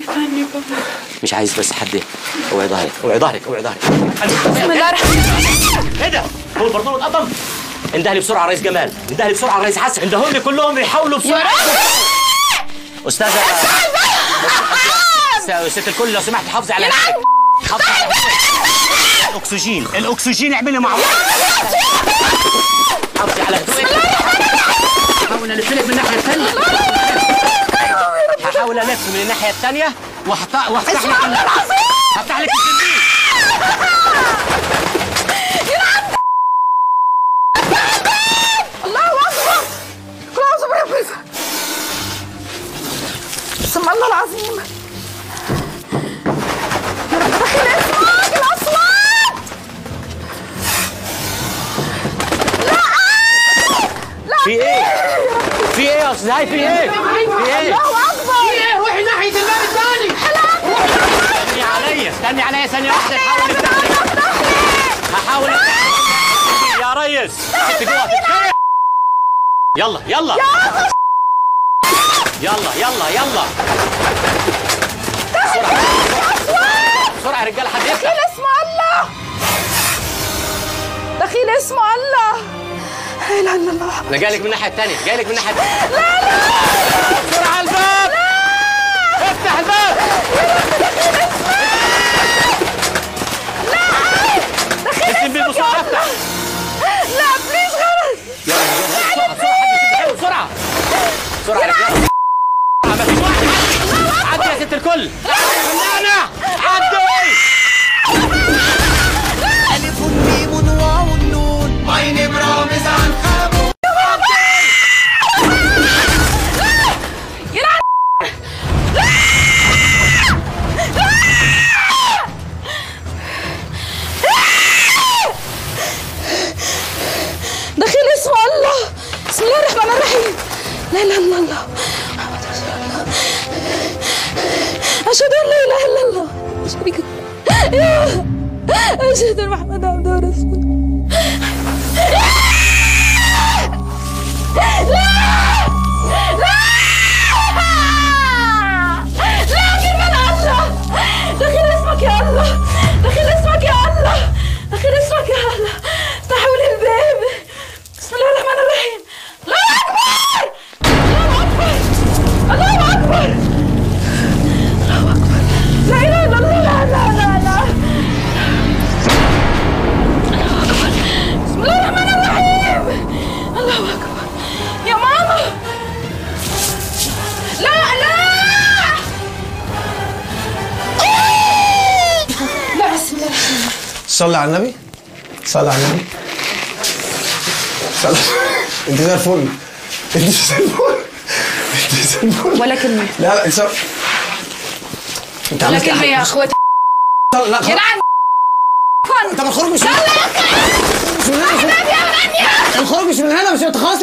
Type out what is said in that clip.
عني بابا. مش عايز بس حد. اوعي ظهرك اوعي ظهرك اوعي ظهرك. بسم الله الرحمن الرحيم. ايه ده؟ هو البرطمان اتقطم؟ انده لي بسرعه رئيس جمال، انده لي بسرعه رئيس حسن، اندهوا لي كلهم يحاولوا بسرعه. استاذه ست الكل لو سمحت حافظي على نفسك. حافظي على نفسك. الاكسجين الاكسجين اعملي معروف. حافظي على هدوءك. هحاول الف لك من الناحيه الثانيه. هحاول الف من الناحيه الثانيه وافتح لك هفتح لك السلمين. الله اكبر. كل اعوذ بربك. بسم الله العظيم. يا رب دخل اسمك الاصوات. لا في ايه؟ في ايه يا استاذ هاي؟ في ايه؟ في ايه؟ الله اكبر. في ايه؟ روحي ناحيه الباب الثاني. استني عليا استني عليا ثانيه واحده. هحاول افتح يا ريس. انت جوه تتكلم. يلا يلا يلا يلا يلا بسرعه يا رجاله. حد يفتح. دخيل اسم الله. دخيل اسم الله. لا اله الا الله. انا جاي لك من الناحيه الثانيه جاي لك من الناحيه الثانيه. لا لا بسرعه الباب. لا افتح الباب. دخيل اسم بسرعه افتح. لا بليز غلط. يلا بسرعه بسرعه يا رجاله. ما فيش واحد. عدي يا ست الكل. فنانه عدي. الف ميم واو نون عين برامز عن خابو. دخيل اسم الله. بسم الله الرحمن الرحيم. لا اله الا الله محمد رسول الله. اشهد ان لا اله الا الله شريك له. اشهد ان محمد عبده ورسوله. لا لا لا كلمة الله. دخيل اسمك يا الله. دخيل اسمك يا الله. دخيل اسمك يا الله. افتحوا لي الباب. بسم الله الرحمن الرحيم. الله أكبر. الله أكبر. الله أكبر. الله أكبر. لا إله إلا الله. لا لا لا لا. الله أكبر. بسم الله الرحمن الرحيم. الله أكبر. يا ماما. لا لا. لا بسم الله الرحمن الرحيم. صلي على النبي. صلي على النبي. صلي. انت زي الفل. انت زي الفل. انت زي الفل. ولا كلمة. لا لا انت ولا كلمة يا اخواتي. لا خلاص. يلعن. طب الخروج مش من هنا. الخروج مش من هنا. مش انت خلاص.